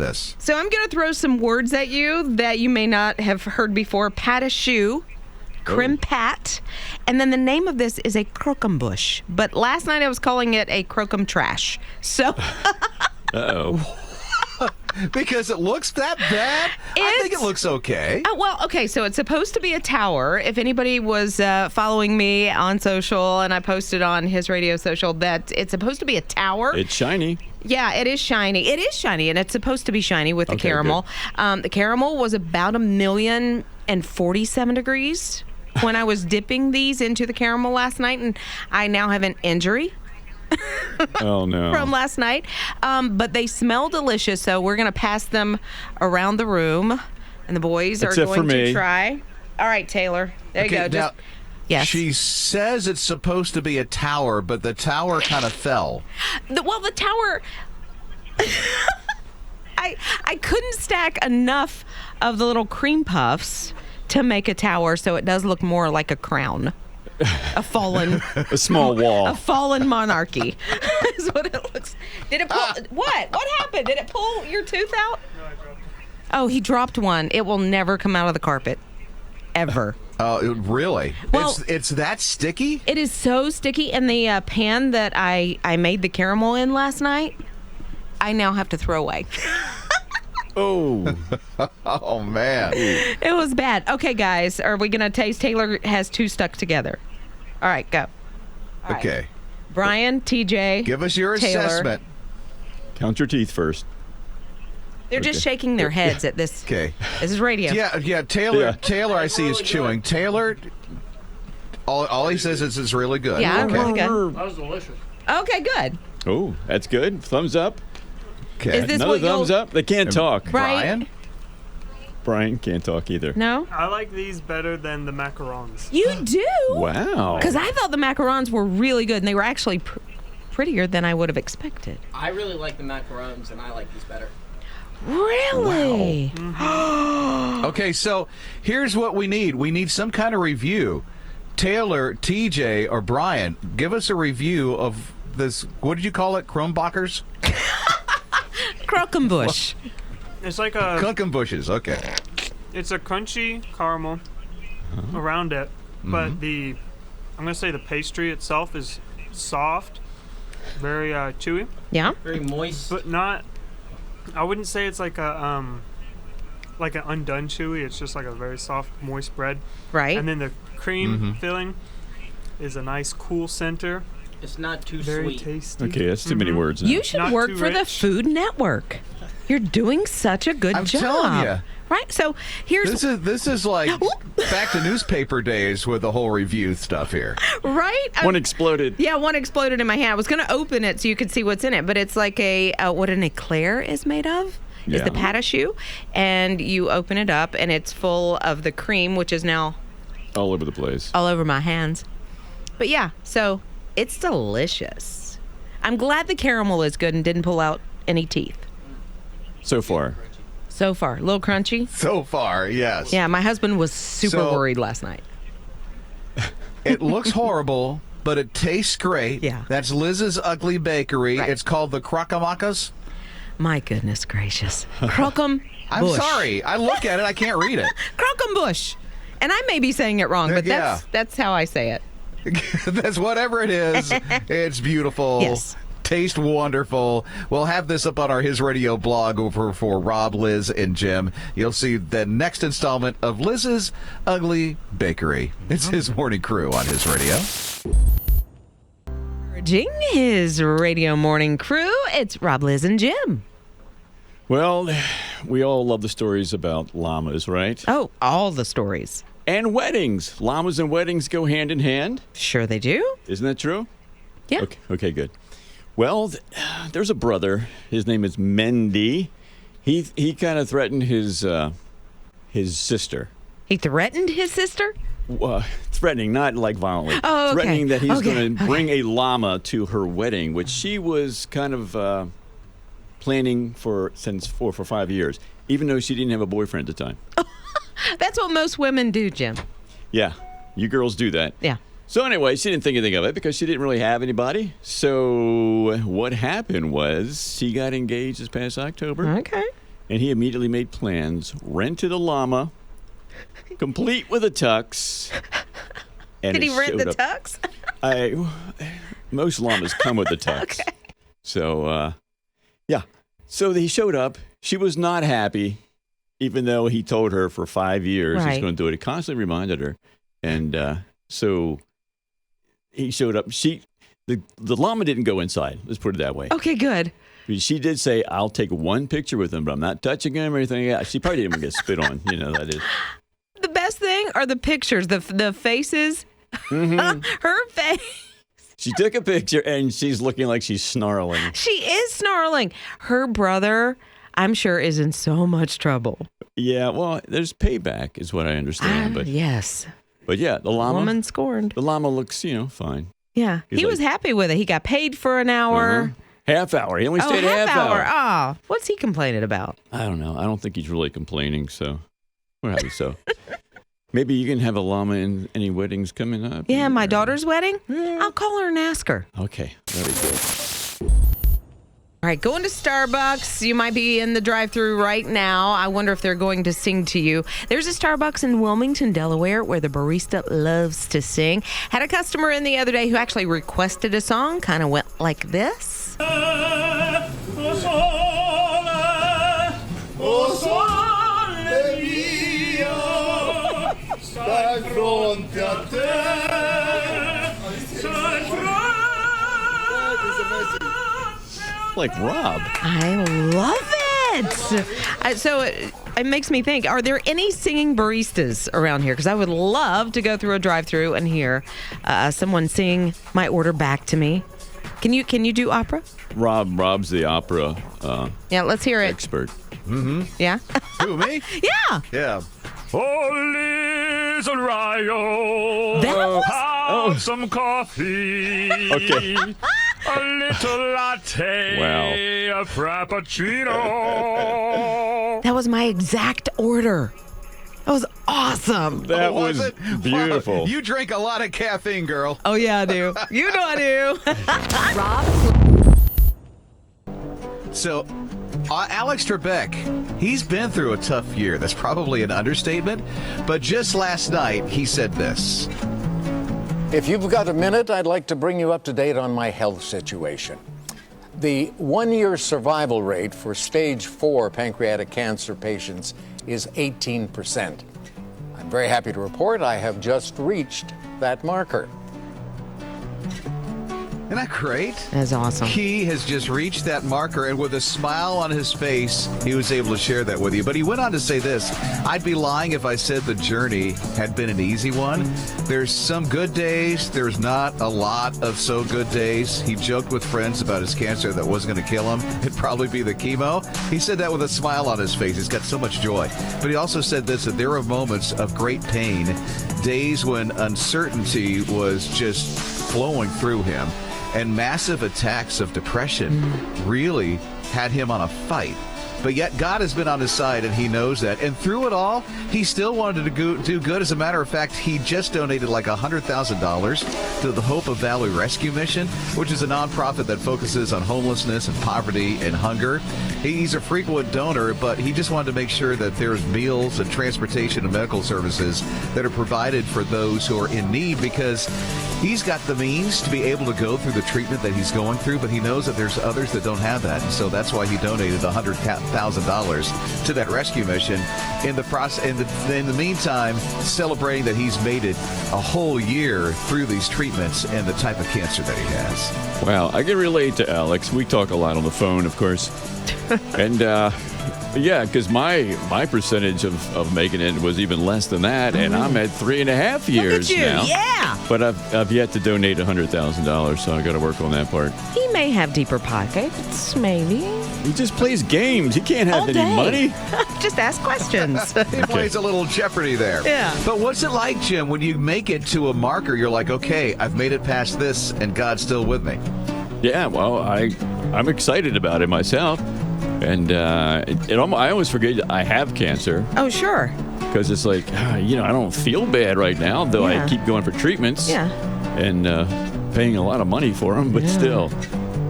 this? So I'm going to throw some words at you that you may not have heard before. Pat a shoe, creme pat, and then the name of this is a croquembouche. But last night I was calling it a crocum trash. So... Uh-oh. Because it looks that bad? I think it looks okay. Okay, so it's supposed to be a tower. If anybody was following me on social, and I posted on his radio social that it's supposed to be a tower. It's shiny. Yeah, it is shiny. It is shiny, and it's supposed to be shiny with the caramel. The caramel was about 1,047 degrees when I was dipping these into the caramel last night, and I now have an injury. Oh, no. From last night. But they smell delicious, so we're going to pass them around the room, and the boys are going to try. All right, Taylor. There you go. Now, yes. She says it's supposed to be a tower, but the tower kind of fell. The tower... I couldn't stack enough of the little cream puffs to make a tower, so it does look more like a crown. A fallen... a small wall. A fallen monarchy is what it looks... Did it pull... What? What happened? Did it pull your tooth out? No, I dropped it. Oh, he dropped one. It will never come out of the carpet. Ever. Oh, really? Well, it's that sticky? It is so sticky. And the pan that I made the caramel in last night, I now have to throw away. Oh. Oh, man. It was bad. Okay, guys. Are we going to taste? Taylor has two stuck together. All right, go. All okay. Right. Brian, TJ, give us your Taylor. assessment. Count your teeth first. They're just shaking their heads at this. Okay. This is radio. Yeah. Taylor, I see, is chewing. Taylor, all he says is it's really good. Yeah, okay. really good. That was delicious. Okay, good. Oh, that's good. Thumbs up. Okay. Is this Another what thumbs up. They can't talk. Brian? Brian can't talk either. No? I like these better than the macarons. You do? Wow. Because I thought the macarons were really good, and they were actually prettier than I would have expected. I really like the macarons, and I like these better. Really? Wow. Okay, so here's what we need. We need some kind of review. Taylor, TJ, or Brian, give us a review of this. What did you call it? Croquembouches? Croquembouche. It's like a... Croquembouches, okay. It's a crunchy caramel around it, but I'm going to say the pastry itself is soft, very chewy. Yeah? Very moist. But not... I wouldn't say it's like an undone chewy. It's just like a very soft, moist bread. Right. And then the cream filling is a nice, cool center. It's not too Very sweet. tasty. Okay, that's too many words now. You should Not work too for the rich. Food Network. You're doing such a good I'm job. telling you. Right? So here's... This is like back to newspaper days with the whole review stuff here. Right? One exploded. Yeah, one exploded in my hand. I was going to open it so you could see what's in it, but it's like what an eclair is made of. Is the pat a shoe, and you open it up, and it's full of the cream, which is now All over the place. all over my hands. But yeah, so it's delicious. I'm glad the caramel is good and didn't pull out any teeth. So far. So far, a little crunchy. So far, yes. Yeah, my husband was super worried last night. It looks horrible, but it tastes great. Yeah. That's Liz's Ugly Bakery. Right. It's called the Croquembouches. My goodness gracious. Croquembouche. I'm sorry. I look at it, I can't read it. Croquembouche. And I may be saying it wrong, but that's how I say it. That's whatever it is. It's beautiful. Yes. Taste wonderful. We'll have this up on our His Radio blog over for Rob, Liz, and Jim. You'll see the next installment of Liz's Ugly Bakery. It's His Morning Crew on His Radio. Encouraging His Radio Morning Crew. It's Rob, Liz, and Jim. Well, we all love the stories about llamas, right? Oh, all the stories. And weddings. Llamas and weddings go hand in hand. Sure they do. Isn't that true? Yeah. Okay, good. Well, there's a brother. His name is Mendy. He kind of threatened his sister. He threatened his sister? Threatening, not like violently. Oh, okay. Threatening that he's going to bring a llama to her wedding, which she was kind of planning for 5 years, even though she didn't have a boyfriend at the time. That's what most women do, Jim. Yeah, you girls do that. Yeah. So anyway, she didn't think anything of it because she didn't really have anybody. So what happened was she got engaged this past October. Okay. And he immediately made plans, rented a llama, complete with a tux. And Did he it rent the showed up- tux? Most llamas come with a tux. Okay. So, yeah. So he showed up. She was not happy, even though he told her for 5 years he's Right. going to do it. He constantly reminded her. And so he showed up. The llama didn't go inside. Let's put it that way. Okay, good. She did say, I'll take one picture with him, but I'm not touching him or anything. Yeah, she probably didn't even get spit on. That is. The best thing are the pictures, the faces. Her face. She took a picture, and she's looking like she's snarling. She is snarling. Her brother, I'm sure, is in so much trouble. Yeah, well, there's payback is what I understand. Yes. But yeah, the llama. Woman scorned. The llama looks, fine. Yeah. He's He was like- happy with it. He got paid for an hour. Half hour. He only stayed half half hour. Oh, what's he complaining about? I don't know. I don't think he's really complaining, so we're happy so. Maybe you can have a llama in any weddings coming up. Yeah, my daughter's wedding. I'll call her and ask her. Okay, very good. All right, going to Starbucks. You might be in the drive-thru right now. I wonder if they're going to sing to you. There's a Starbucks in Wilmington, Delaware, where the barista loves to sing. Had a customer in the other day who actually requested a song. Kind of went like this. Like Rob. I love it. So it makes me think, are there any singing baristas around here? Because I would love to go through a drive-thru and hear someone sing my order back to me. Can you do opera? Rob's the opera Yeah, let's hear it. expert. Yeah? Who, me? Yeah. Yeah. Oh, little Rio, That was- have some coffee. Okay. A little latte. Wow. A frappuccino. That was my exact order. That was awesome. That Oh, was it? beautiful. Wow, you drink a lot of caffeine, girl. Oh, yeah, I do. You know I do. Rob? So, Alex Trebek, he's been through a tough year. That's probably an understatement. But just last night, he said this. If you've got a minute, I'd like to bring you up to date on my health situation. The 1-year survival rate for stage 4 pancreatic cancer patients is 18%. I'm very happy to report I have just reached that marker. Isn't that great? That's awesome. He has just reached that marker, and with a smile on his face, he was able to share that with you. But he went on to say this: I'd be lying if I said the journey had been an easy one. There's some good days. There's not a lot of so good days. He joked with friends about his cancer that wasn't going to kill him. It'd probably be the chemo. He said that with a smile on his face. He's got so much joy. But he also said this, that there were moments of great pain, days when uncertainty was just flowing through him. And massive attacks of depression really had him on a fight. But yet God has been on his side, and he knows that. And through it all, he still wanted to do good. As a matter of fact, he just donated like $100,000 to the Hope of Valley Rescue Mission, which is a nonprofit that focuses on homelessness and poverty and hunger. He's a frequent donor, but he just wanted to make sure that there's meals and transportation and medical services that are provided for those who are in need, because he's got the means to be able to go through the treatment that he's going through, but he knows that there's others that don't have that. And so that's why he donated $100,000 to that rescue mission. In the process, in the meantime, celebrating that he's made it a whole year through these treatments and the type of cancer that he has. Wow, I can relate to Alex. We talk a lot on the phone, of course. And yeah, because my percentage of making it was even less than that, and I'm at 3.5 years Look at you. now. Yeah. But I've yet to donate $100,000, so I got to work on that part. He may have deeper pockets, maybe. He just plays games. He can't have All any day. money. Just ask questions. He plays a little Jeopardy there. Yeah. But what's it like, Jim, when you make it to a marker, you're like, okay, I've made it past this, and God's still with me? Yeah, well, I'm excited about it myself. And I always forget I have cancer, Oh, sure. because it's like, I don't feel bad right now, though Yeah. I keep going for treatments. Yeah. And paying a lot of money for them, but still.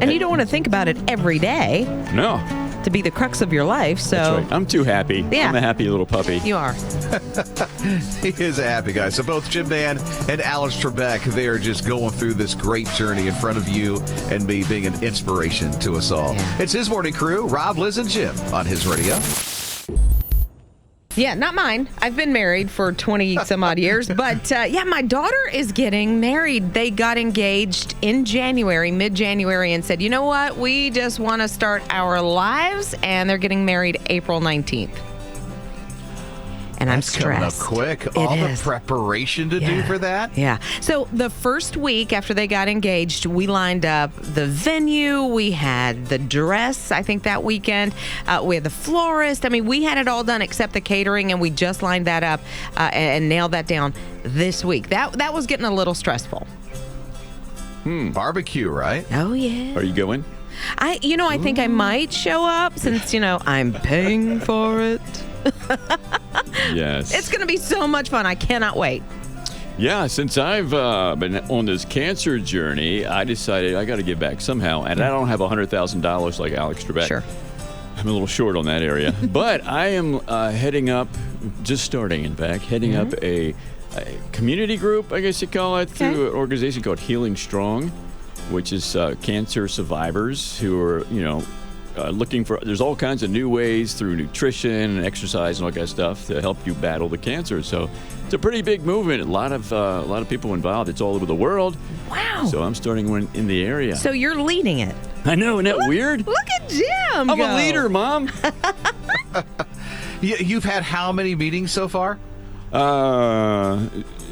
And you don't want to think about it every day. No. to be the crux of your life. So That's right. I'm too happy. Yeah. I'm a happy little puppy. you are. He is a happy guy. So both Jim Mann and Alex Trebek, they are just going through this great journey in front of you and me, being an inspiration to us all. Yeah. It's his morning crew, Rob, Liz, and Jim on his radio. Yeah, not mine. I've been married for 20 some odd years. But yeah, my daughter is getting married. They got engaged in January, mid-January, and said, you know what? We just want to start our lives. And they're getting married April 19th. And I'm That's coming up stressed. quick. It All the is. preparation to do Yeah. for that. Yeah. So the first week after they got engaged, we lined up the venue. We had the dress, I think, that weekend. We had the florist. I mean, we had it all done except the catering, and we just lined that up and nailed that down this week. That was getting a little stressful. Barbecue, right? Oh, yeah. Are you going? I think I might show up since, I'm paying for it. Yes. It's going to be so much fun. I cannot wait. Yeah, since I've been on this cancer journey, I decided I got to give back somehow, and I don't have $100,000 like Alex Trebek. Sure. I'm a little short on that area, but I am heading up, just starting in fact, heading up a community group, I guess you call it, through an organization called Healing Strong, which is cancer survivors who are, looking for. There's all kinds of new ways through nutrition and exercise and all that kind of stuff to help you battle the cancer. So it's a pretty big movement. A lot of people involved. It's all over the world. Wow. So I'm starting one in the area. So you're leading it. I know, isn't that weird? Look at Jim. I'm go. a leader, Mom. You've had how many meetings so far?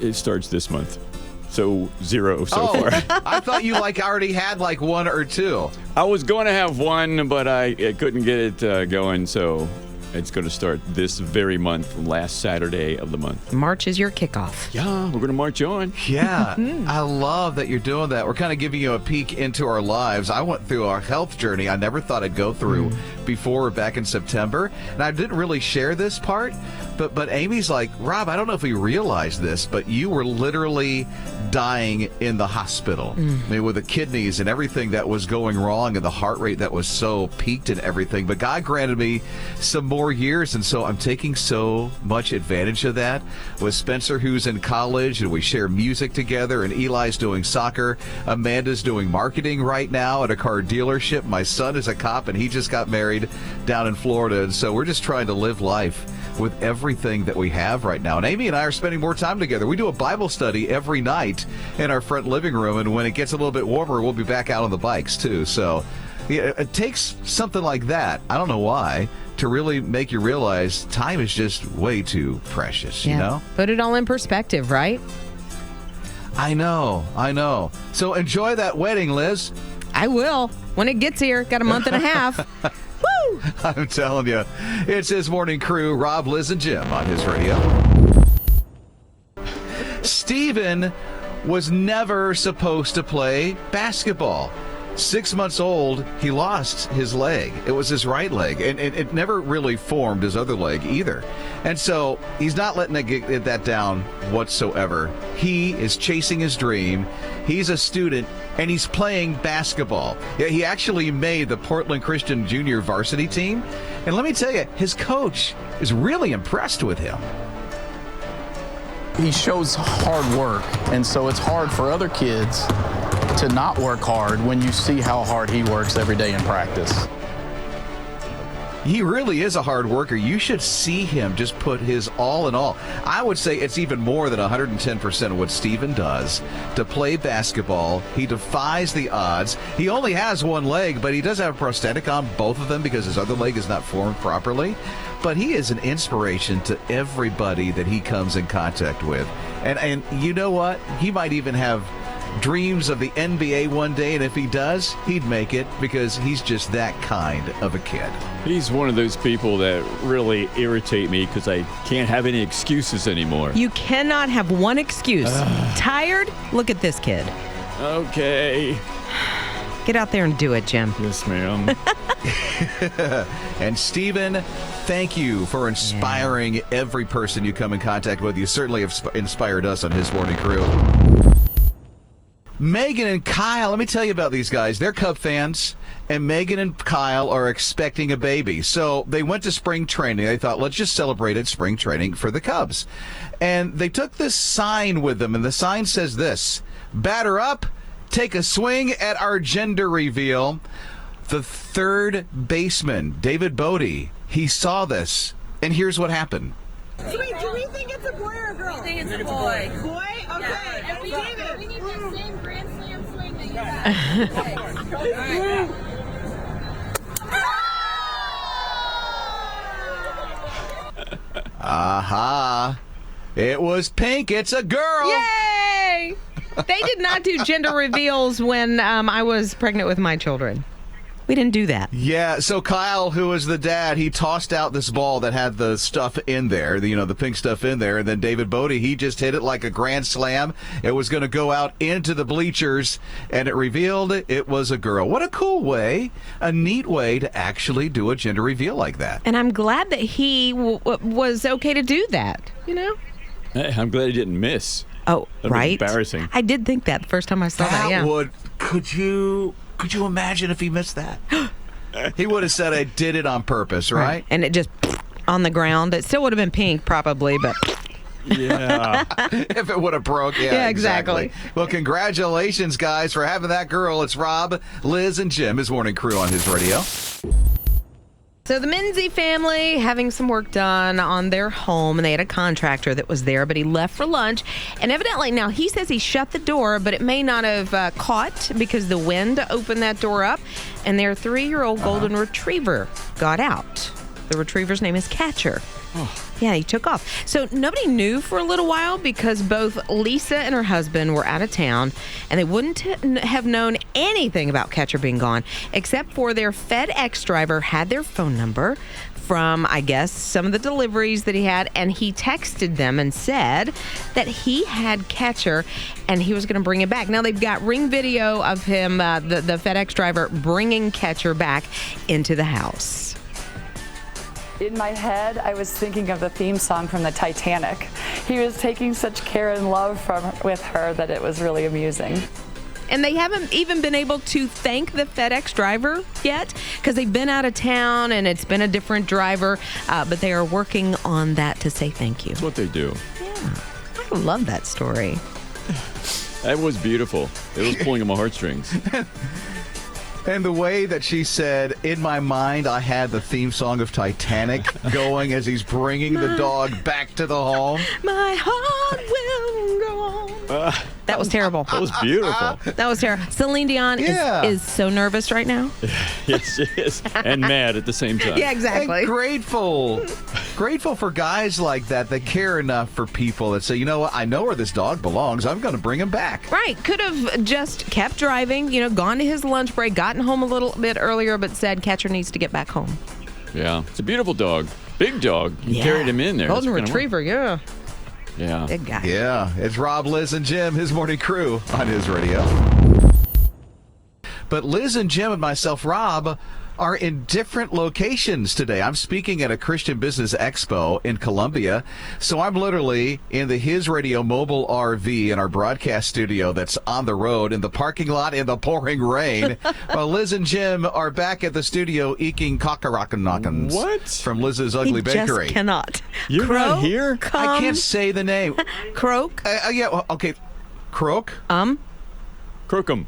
It starts this month. So 0 so far. I thought you already had one or two. I was going to have one, but I couldn't get it going, so it's going to start this very month, last Saturday of the month. March is your kickoff. Yeah, we're going to march on. Yeah, I love that you're doing that. We're kind of giving you a peek into our lives. I went through our health journey I never thought I'd go through before, back in September. And I didn't really share this part, but Amy's like, Rob, I don't know if we realized this, but you were literally dying in the hospital. I mean, with the kidneys and everything that was going wrong and the heart rate that was so peaked and everything. But God granted me some more years, and so I'm taking so much advantage of that with Spencer, who's in college, and we share music together, and Eli's doing soccer. Amanda's doing marketing right now at a car dealership. My son is a cop, and he just got married down in Florida, and so we're just trying to live life with everything that we have right now. And Amy and I are spending more time together. We do a Bible study every night in our front living room, and when it gets a little bit warmer, we'll be back out on the bikes too. So yeah, it takes something like that, I don't know why, to really make you realize time is just way too precious, you know? Put it all in perspective, right? I know. So enjoy that wedding, Liz. I will. When it gets here, got a month and a half. Woo! I'm telling you, it's his morning crew, Rob, Liz, and Jim on his radio. Steven was never supposed to play basketball. 6 months old, he lost his leg. It was his right leg, and it never really formed his other leg either. And so he's not letting that down whatsoever. He is chasing his dream. He's a student, and he's playing basketball. Yeah, he actually made the Portland Christian Junior varsity team. And let me tell you, his coach is really impressed with him. He shows hard work, and so it's hard for other kids to not work hard when you see how hard he works every day in practice. He really is a hard worker. You should see him just put his all in all. I would say it's even more than 110% of what Steven does to play basketball. He defies the odds. He only has one leg, but he does have a prosthetic on both of them because his other leg is not formed properly. But he is an inspiration to everybody that he comes in contact with. And you know what? He might even have dreams of the NBA one day, and if he does, he'd make it because he's just that kind of a kid. He's one of those people that really irritate me because I can't have any excuses anymore. You cannot have one excuse. Tired? Look at this kid. Okay. Get out there and do it, Jim. Yes, ma'am. And Steven, thank you for inspiring every person you come in contact with. You certainly have inspired us on his morning crew. Megan and Kyle, let me tell you about these guys. They're Cub fans, and Megan and Kyle are expecting a baby. So they went to spring training. They thought, let's just celebrate at spring training for the Cubs. And they took this sign with them, and the sign says this: batter up, take a swing at our gender reveal. The third baseman, David Bodie, he saw this, and here's what happened. Do we think it's a boy or a girl? I think it's a boy. Boy? Okay. Yeah. And we need the same Grand Slam swing that you got. Aha. It was pink. It's a girl. Yay! They did not do gender reveals when I was pregnant with my children. We didn't do that. Yeah, so Kyle, who was the dad, he tossed out this ball that had the stuff in there, the pink stuff in there, and then David Bodie, he just hit it like a grand slam. It was going to go out into the bleachers, and it revealed it was a girl. What a cool way, a neat way to actually do a gender reveal like that. And I'm glad that he was okay to do that, Hey, I'm glad he didn't miss. Oh, That'd be right? embarrassing. I did think that the first time I saw that, yeah. Could you imagine if he missed that? He would have said, I did it on purpose, right? And it just on the ground. It still would have been pink, probably, but... Yeah. If it would have broke, Yeah, exactly. Well, congratulations, guys, for having that girl. It's Rob, Liz, and Jim, his morning crew on his radio. So the Menzie family having some work done on their home, and they had a contractor that was there, but he left for lunch. And evidently, now he says he shut the door, but it may not have caught because the wind opened that door up, and their 3-year-old golden retriever got out. The retriever's name is Catcher. Yeah, he took off. So nobody knew for a little while because both Lisa and her husband were out of town, and they wouldn't have known anything about Catcher being gone, except for their FedEx driver had their phone number from, I guess, some of the deliveries that he had, and he texted them and said that he had Catcher and he was going to bring him back. Now, they've got ring video of him, the FedEx driver, bringing Catcher back into the house. In my head, I was thinking of the theme song from the Titanic. He was taking such care and love with her that it was really amusing. And they haven't even been able to thank the FedEx driver yet because they've been out of town and it's been a different driver, but they are working on that to say thank you. That's what they do. Yeah, I love that story. That was beautiful. It was pulling on my heartstrings. And the way that she said, in my mind, I had the theme song of Titanic going as he's bringing the dog back to the home. My heart will go on. That was terrible. That was beautiful. That was terrible. Celine Dion is so nervous right now. Yes, she is. And mad at the same time. Yeah, exactly. And grateful for guys like that care enough for people that say, you know what, I know where this dog belongs. I'm going to bring him back. Right. Could have just kept driving, gone to his lunch break, gotten home a little bit earlier, but said Catcher needs to get back home. Yeah. It's a beautiful dog. Big dog. You carried him in there. Golden retriever, yeah. Yeah. Big guy. Yeah. It's Rob, Liz, and Jim, his morning crew on his radio. But Liz and Jim and myself, Rob, are in different locations today. I'm speaking at a Christian Business Expo in Columbia, so I'm literally in the His Radio mobile RV in our broadcast studio that's on the road in the parking lot in the pouring rain, while Liz and Jim are back at the studio eking cockarackanackans. What? From Liz's Ugly He Bakery. just cannot. You're not here? I can't say the name. Croak. Yeah, well, okay. Croak? Croquem.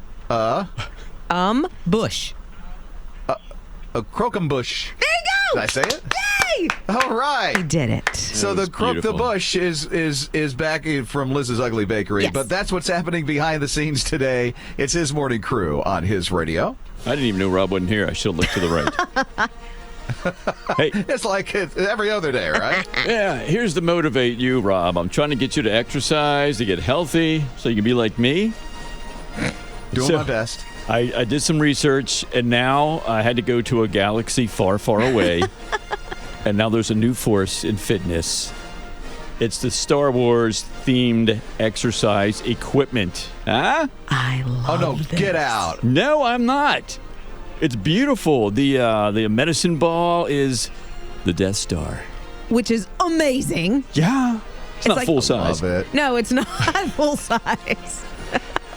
Bush. Croquembouche. There you go. Did I say it? Yay! All right. He did it. So was the Croak the beautiful. Bush is back from Liz's Ugly Bakery, Yes. but that's what's happening behind the scenes today. It's his morning crew on his radio. I didn't even know Rob wasn't here. I should have looked to the right. Hey, It's like every other day, right? yeah, here's to motivate you, Rob. I'm trying to get you to exercise, to get healthy, so you can be like me. Doing my best. I did some research, and now I had to go to a galaxy far, far away. And now there's a new force in fitness. It's the Star Wars themed exercise equipment. Huh? I love Oh no, this. get out. No, I'm not. It's beautiful. The medicine ball is the Death Star. Which is amazing. Yeah. It's not like- full size. Love it. No, it's not full size.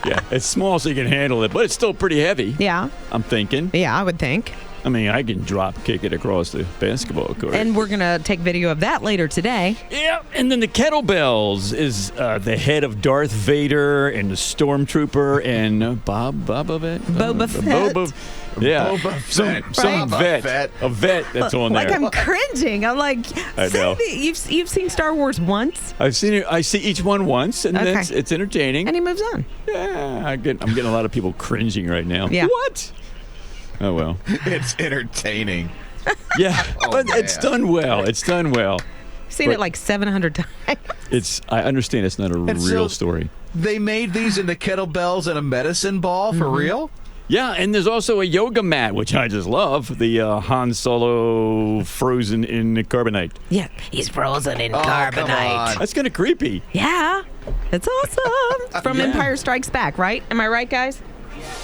Yeah, it's small so you can handle it, but it's still pretty heavy. Yeah. I'm thinking. Yeah, I would think. I mean, I can drop kick it across the basketball court. And we're going to take video of that later today. Yeah, and then the kettlebells is the head of Darth Vader and the Stormtrooper and Boba Fett? Yeah, some vet. A vet that's on there. Like I'm cringing. I'm like, I know. You've seen Star Wars once? I've seen it. I see each one once, and then it's entertaining. And he moves on. Yeah, I'm getting a lot of people cringing right now. Yeah. What? Oh, well. It's entertaining. Yeah, but it's done well. It's done well. I've seen it like 700 times. I understand it's not a real story. They made these into kettlebells and a medicine ball for real? Yeah, and there's also a yoga mat, which I just love. The Han Solo frozen in carbonite. Yeah, he's frozen in carbonite. That's kind of creepy. Yeah, it's awesome. From Empire Strikes Back, right? Am I right, guys?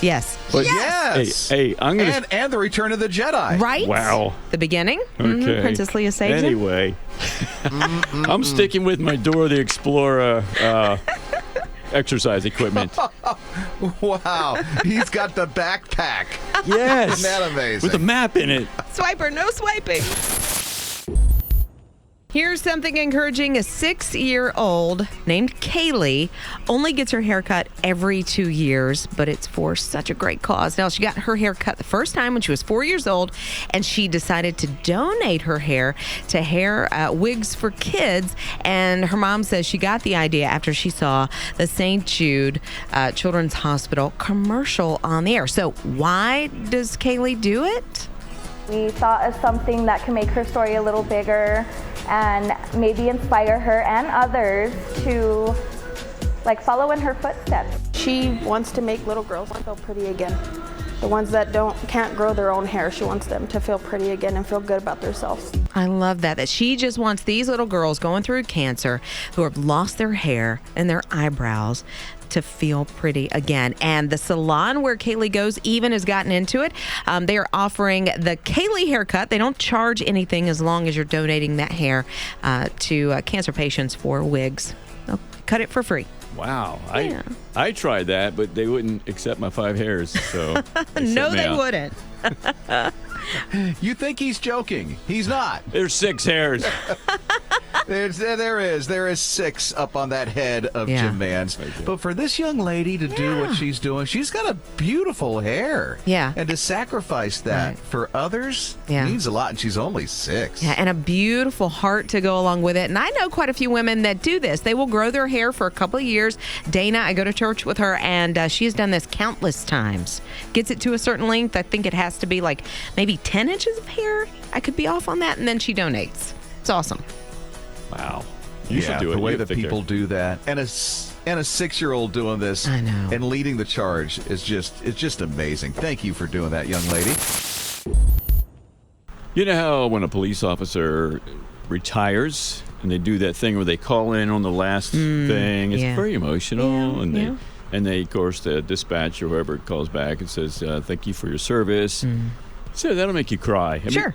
Yes. But yes. Hey, I'm gonna and the Return of the Jedi. Right? Wow. The beginning. Okay. Princess Leia saves him. Anyway, I'm sticking with my Dora the Explorer exercise equipment. Wow. He's got the backpack. Yes. Isn't that amazing? With a map in it. Swiper, no swiping. Here's something encouraging. A 6-year-old named Kaylee only gets her hair cut every 2 years, but it's for such a great cause. Now, she got her hair cut the first time when she was 4 years old, and she decided to donate her hair to Hair Wigs for Kids. And her mom says she got the idea after she saw the St. Jude Children's Hospital commercial on the air. So why does Kaylee do it? We thought of something that can make her story a little bigger and maybe inspire her and others to follow in her footsteps. She wants to make little girls feel pretty again. The ones that can't grow their own hair, she wants them to feel pretty again and feel good about themselves. I love that she just wants these little girls going through cancer who have lost their hair and their eyebrows to feel pretty again. And the salon where Kaylee goes even has gotten into it. They are offering the Kaylee haircut. They don't charge anything as long as you're donating that hair to cancer patients for wigs. They'll cut it for free. Wow. Yeah. I tried that, but they wouldn't accept my 5 hairs. So No, they wouldn't. You think he's joking. He's not. There's 6 hairs. There is 6 up on that head of Jim Mann's. But for this young lady to do what she's doing, she's got a beautiful hair. Yeah. And to sacrifice that for others means a lot, and she's only 6. Yeah, and a beautiful heart to go along with it. And I know quite a few women that do this. They will grow their hair for a couple of years. Dana, I go to church with her, and she has done this countless times. Gets it to a certain length. I think it has to be like maybe 10 inches of hair. I could be off on that, and then she donates. It's awesome. Wow. You should do it. The way that people do that. And a 6-year-old doing this and leading the charge is just amazing. Thank you for doing that, young lady. You know how when a police officer retires and they do that thing where they call in on the last thing, it's very emotional, and they, of course, the dispatch or whoever calls back and says, thank you for your service. So that'll make you cry. Sure.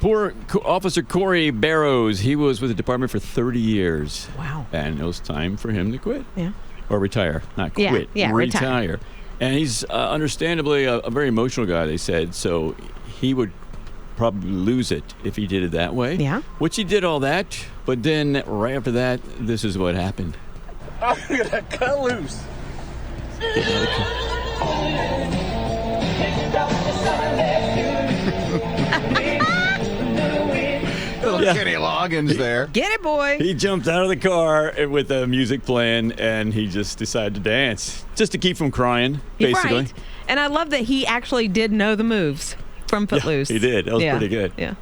Poor Officer Corey Barrows, he was with the department for 30 years. Wow. And it was time for him to quit. Yeah. Or retire, not quit. Yeah, retire. And he's understandably a very emotional guy, they said, so he would probably lose it if he did it that way. Yeah. Which he did all that, but then right after that, this is what happened. I'm gonna cut loose. Little Kenny Loggins there. Get it, boy. He jumped out of the car with the music playing, and he just decided to dance, just to keep from crying, basically. Right. And I love that he actually did know the moves from Footloose. Yeah, he did. That was pretty good. Yeah.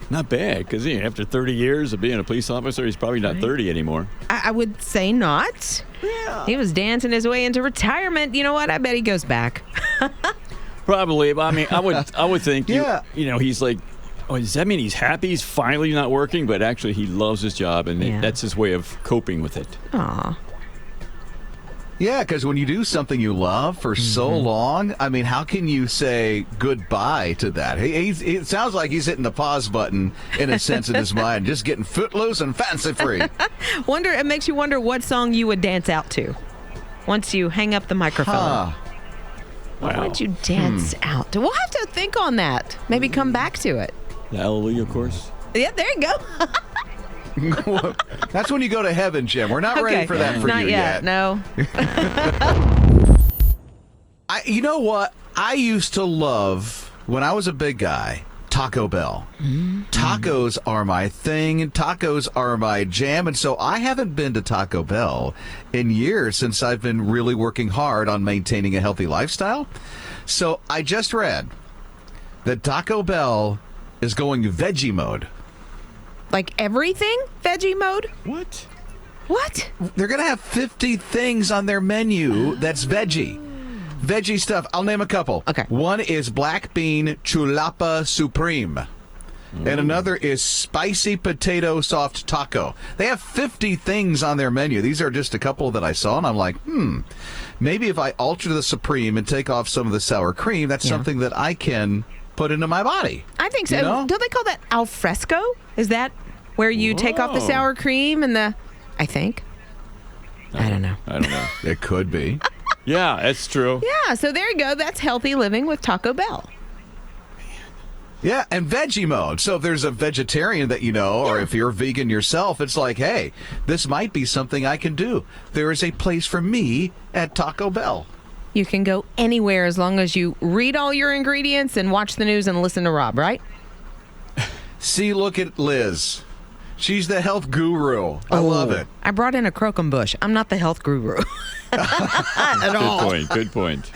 Not bad, because after 30 years of being a police officer, he's probably not 30 anymore. I would say not. Yeah. He was dancing his way into retirement. You know what? I bet he goes back. Probably. But I mean, I would think, you know, he's like, oh, does that mean he's happy he's finally not working? But actually, he loves his job, and that's his way of coping with it. Aw. Yeah, because when you do something you love for so long, I mean, how can you say goodbye to that? It sounds like he's hitting the pause button in a sense in his mind, just getting footloose and fancy free. It makes you wonder what song you would dance out to. once you hang up the microphone. Huh. Why would you dance out? We'll have to think on that. Maybe come back to it. The Hallelujah chorus. Yeah, there you go. That's when you go to heaven, Jim. We're not ready for that for Not you yet. No. You know what? I used to love, when I was a big guy, Taco Bell. Tacos are my thing. Tacos are my jam. And so I haven't been to Taco Bell in years since I've been really working hard on maintaining a healthy lifestyle. So I just read that Taco Bell is going veggie mode. Like everything? Veggie mode? What? What? They're going to have 50 things on their menu that's veggie. Veggie stuff. I'll name a couple. Okay. One is black bean chulapa supreme. And another is spicy potato soft taco. They have 50 things on their menu. These are just a couple that I saw, and I'm like, maybe if I alter the supreme and take off some of the sour cream, that's something that I can put into my body. I think so. You know? Don't they call that al fresco? Is that where you take off the sour cream and the... I think. I don't know. It could be. Yeah, that's true. Yeah, so there you go. That's healthy living with Taco Bell. Yeah, and veggie mode. So if there's a vegetarian that you know, or if you're vegan yourself, it's like, hey, this might be something I can do. There is a place for me at Taco Bell. You can go anywhere as long as you read all your ingredients and watch the news and listen to Rob, right? See, look at Liz. She's the health guru. I love it. I brought in a Croquembouche. I'm not the health guru. At all. Good point.